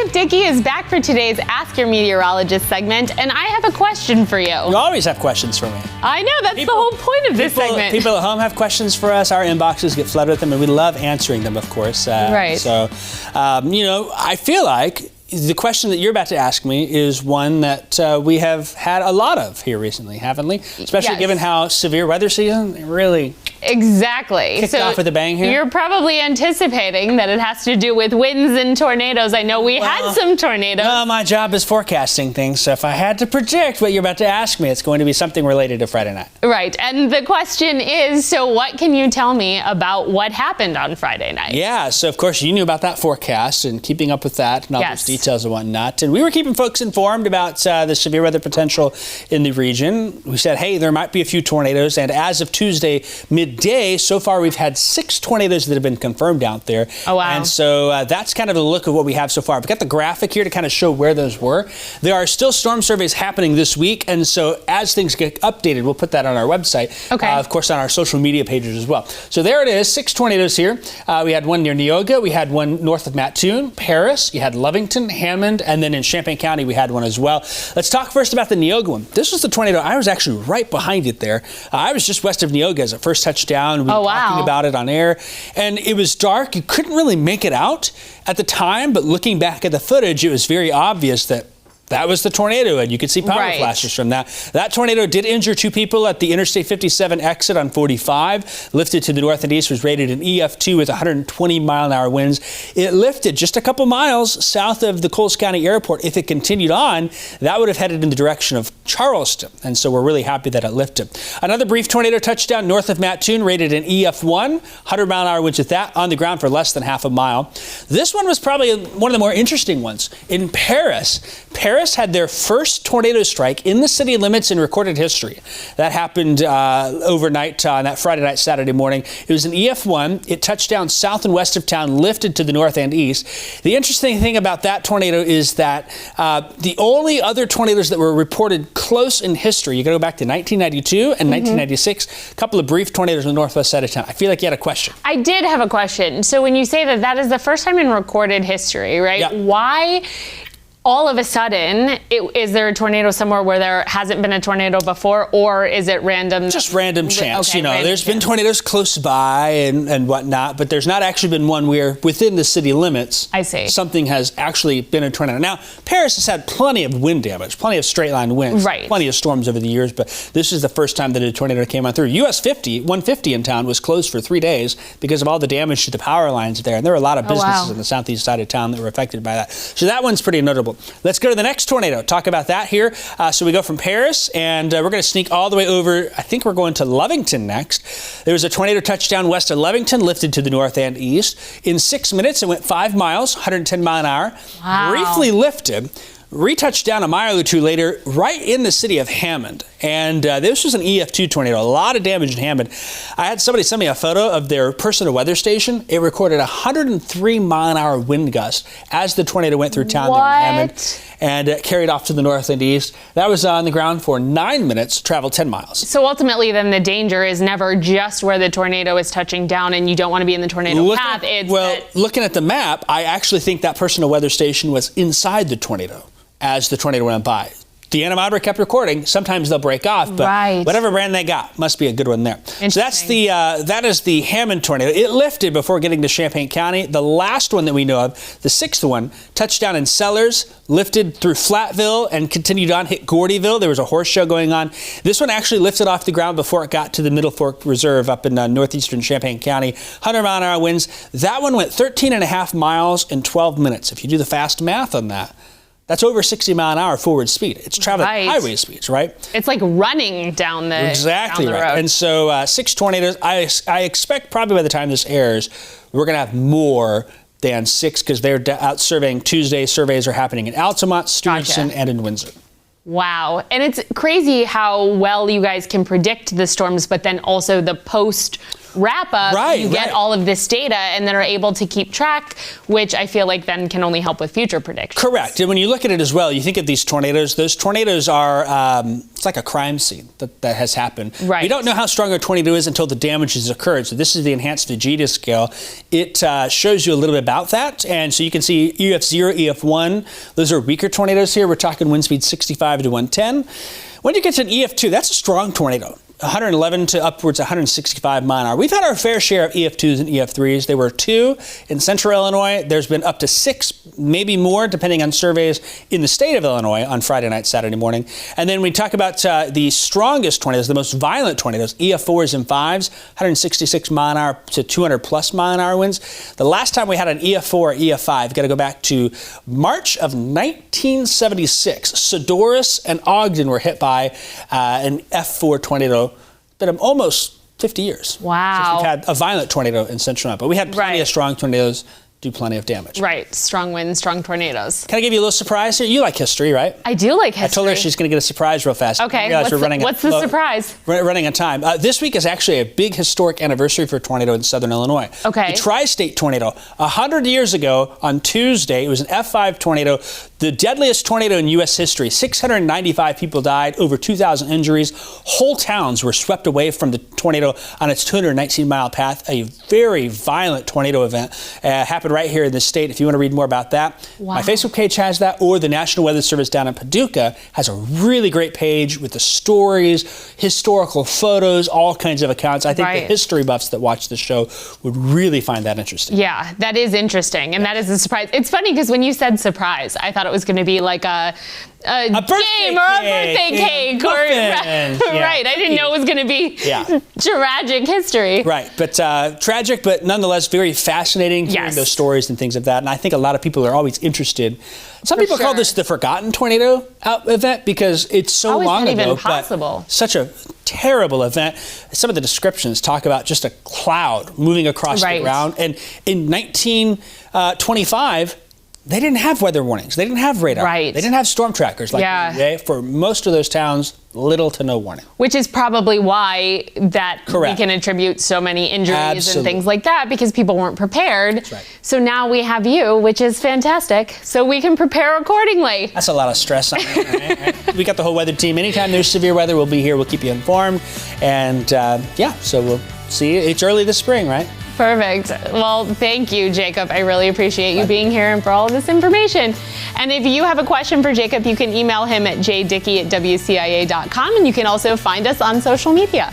Dickey is back for today's Ask Your Meteorologist segment, and I have a question for you. You always have questions for me. I know, that's the whole point of this segment. People at home have questions for us. Our inboxes get flooded with them, and we love answering them, of course. Right. So, I feel like the question that you're about to ask me is one that we have had a lot of here recently, haven't we? Especially given how severe weather season really kicked off with a bang here. You're probably anticipating that it has to do with winds and tornadoes. I know we had some tornadoes. Well, my job is forecasting things, so if I had to predict what you're about to ask me, it's going to be something related to Friday night. Right, and the question is, so what can you tell me about what happened on Friday night? Yeah, so of course you knew about that forecast and keeping up with that and all those details and whatnot. And we were keeping folks informed about the severe weather potential in the region. We said, hey, there might be a few tornadoes. And as of Tuesday midday, so far we've had 6 tornadoes that have been confirmed out there. Oh, wow. And so that's kind of a look of what we have so far. We've got the graphic here to kind of show where those were. There are still storm surveys happening this week. And so as things get updated, we'll put that on our website. Okay. Of course, on our social media pages as well. So there it is, 6 tornadoes here. We had one near Neoga. We had one north of Mattoon, Paris. You had Lovington, Hammond, and then in Champaign County, we had one as well. Let's talk first about the Neoga one. This was the tornado. I was actually right behind it there. I was just west of Neoga as it first touched down. We were talking about it on air. And it was dark. You couldn't really make it out at the time, but looking back at the footage, it was very obvious that was the tornado, and you could see power flashes from that. That tornado did injure 2 people at the Interstate 57 exit on 45. Lifted to the north and east, was rated an EF2 with 120-mile-an-hour winds. It lifted just a couple miles south of the Coles County Airport. If it continued on, that would have headed in the direction of Charleston, and so we're really happy that it lifted. Another brief tornado touchdown north of Mattoon, rated an EF1, 100-mile-an-hour winds with that, on the ground for less than half a mile. This one was probably one of the more interesting ones. In Paris had their first tornado strike in the city limits in recorded history. That happened overnight on that Friday night, Saturday morning. It was an EF1. It touched down south and west of town, lifted to the north and east. The interesting thing about that tornado is that the only other tornadoes that were reported close in history, you got to go back to 1992 and 1996, a couple of brief tornadoes on the northwest side of town. I feel like you had a question. I did have a question. So when you say that is the first time in recorded history, right? Yeah. Why all of a sudden, is there a tornado somewhere where there hasn't been a tornado before, or is it random? Just random chance. Okay, there's been tornadoes close by and whatnot, but there's not actually been one where within the city limits, I see, something has actually been a tornado. Now, Paris has had plenty of wind damage, plenty of straight line winds, plenty of storms over the years, but this is the first time that a tornado came on through. US 150 in town was closed for 3 days because of all the damage to the power lines there, and there were a lot of businesses in the southeast side of town that were affected by that. So that one's pretty notable. Let's go to the next tornado. Talk about that here. So we go from Paris, and we're going to sneak all the way over. I think we're going to Lovington next. There was a tornado touchdown west of Lovington, lifted to the north and east. In 6 minutes, it went 5 miles, 110 mile an hour. Wow. Briefly lifted. Retouched down a mile or two later, right in the city of Hammond. And this was an EF2 tornado, a lot of damage in Hammond. I had somebody send me a photo of their personal weather station. It recorded 103-mile-an-hour wind gust as the tornado went through town there in Hammond, and carried off to the north and east. That was on the ground for 9 minutes, traveled 10 miles. So ultimately, then the danger is never just where the tornado is touching down, and you don't want to be in the tornado path. Looking at the map, I actually think that personal weather station was inside the tornado as the tornado went by. The anemometer kept recording. Sometimes they'll break off, but whatever brand they got must be a good one there. So that's that is the Hammond tornado. It lifted before getting to Champaign County. The last one that we know of, the 6th one, touched down in Sellers, lifted through Flatville, and continued on, hit Gordyville. There was a horse show going on. This one actually lifted off the ground before it got to the Middle Fork Reserve up in northeastern Champaign County. 100-mile-an-hour winds. That one went 13.5 miles in 12 minutes. If you do the fast math on that, that's over 60-mile-an-hour forward speed. It's traveling highway speeds, right? It's like running down the Exactly down the right. road. And so 6 tornadoes. I expect probably by the time this airs, we're going to have more than 6 because they're out surveying Tuesday. Surveys are happening in Altamont, Stevenson, and in Windsor. Wow. And it's crazy how well you guys can predict the storms, but then also the post wrap up, you get all of this data and then are able to keep track, which I feel like then can only help with future predictions. Correct. And when you look at it as well, you think of these tornadoes. Those tornadoes are, it's like a crime scene that has happened. Right. We don't know how strong a tornado is until the damage has occurred. So this is the enhanced Vegeta scale. It shows you a little bit about that. And so you can see EF0, EF1. Those are weaker tornadoes here. We're talking wind speed 65 to 110. When you get to an EF2, that's a strong tornado. 111 to upwards 165 mile an hour. We've had our fair share of EF2s and EF3s. There were 2 in central Illinois. There's been up to 6, maybe more, depending on surveys in the state of Illinois on Friday night, Saturday morning. And then we talk about the strongest tornadoes, the most violent tornadoes, EF4s and 5s, 166 mile an hour to 200 plus mile an hour winds. The last time we had an EF4 or EF5, got to go back to March of 1976. Sedoris and Ogden were hit by an F4 tornado. Been almost 50 years. Wow. Since we've had a violent tornado in central Illinois. But we had plenty of strong tornadoes do plenty of damage. Right. Strong winds, strong tornadoes. Can I give you a little surprise here? You like history, right? I do like history. I told her she's going to get a surprise real fast. Okay. What's the surprise? We're running on time. This week is actually a big historic anniversary for a tornado in southern Illinois. Okay. The tri-state tornado. 100 years ago on Tuesday, it was an F5 tornado, the deadliest tornado in U.S. history. 695 people died, over 2,000 injuries. Whole towns were swept away from the tornado on its 219-mile path. A very violent tornado event happened right here in the state. If you want to read more about that, my Facebook page has that, or the National Weather Service down in Paducah has a really great page with the stories, historical photos, all kinds of accounts. I think the history buffs that watch the show would really find that interesting. Yeah, that is interesting, and that is a surprise. It's funny because when you said surprise, I thought it was going to be like a game or a birthday cake. Right, I didn't know it was going to be tragic history. Right, but tragic, but nonetheless very fascinating hearing those stories and things of that. And I think a lot of people are always interested. Some people call this the forgotten tornado event because it's so long ago, but such a terrible event. Some of the descriptions talk about just a cloud moving across the ground. And in 1925, they didn't have weather warnings. They didn't have radar. They didn't have storm trackers like today. For most of those towns, little to no warning. Which is probably why that we can attribute so many injuries and things like that, because people weren't prepared. That's right. So now we have you, which is fantastic. So we can prepare accordingly. That's a lot of stress on it. We got the whole weather team. Anytime there's severe weather, we'll be here. We'll keep you informed. And so we'll see you. It's early this spring, right? Perfect. Well, thank you, Jacob. I really appreciate you being here and for all of this information. And if you have a question for Jacob, you can email him at jdickey@wcia.com, and you can also find us on social media.